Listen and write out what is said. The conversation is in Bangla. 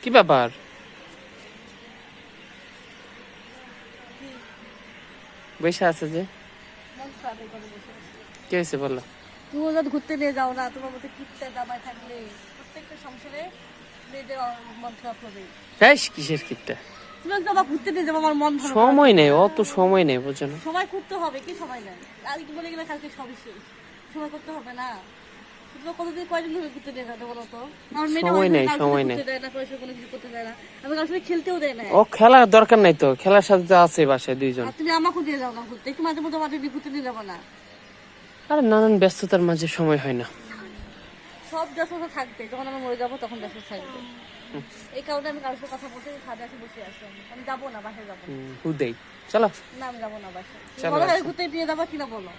কি ব্যাপার? বসে আছে যে, কি হয়েছে বললো? তুমিও যদি ঘুরতে নিয়ে যাও না, তোমার মতো কিপটা জামাই থাকলে প্রত্যেকটা সংসারে মেয়েদের মন খারাপ হবে। হ্যাঁ, কিসের কিপটা? তুমি একদম আমার ঘুরতে নিয়ে যাবো, আমার মন ভালো সময় নেই, অত সময় নেই, বুঝছো না? সময় করতে হবে, কি সময় নেই? আর কি বলে গেলে কালকে সবই শেষ, সময় করতে হবে না? তুমি কতদিন কয়দিন ধরে ঘুরতে নিয়ে যাবে বলো তো? আমার মেয়েটা সময় নেই, কারোর সাথে সময় নেই। ঘুরতে দেয় না, কারোর সাথে কোনো কিছু করতে দেয় না, আমি কারোর সাথে খেলতেও দেয় না। ও খেলার দরকার নাই তো, খেলার সাথে তো আছে বাসায় দুইজন। আর তুমি আমাকে দিয়ে যাও না ঘুরতে, একটু মাঝে মধ্যে মাঝে ঘুরতে নিয়ে যাবো না? আরে নানান ব্যস্ততার মাঝে সময় হয় না। সব ব্যস্ততা থাকবে, যখন আমি মরে যাবো তখন ব্যস্ত থাকবে। এই কারণে আমি কারোর সাথে কথা বলতে ছাদে আসে বসে আছি, আমি যাবো না, বাসায় যাবো না। হুদেই চলো। না আমি যাবো না বাসায়। চলো, বলো আচ্ছা। ঘুরতে নিয়ে যাবো কিনা বলো।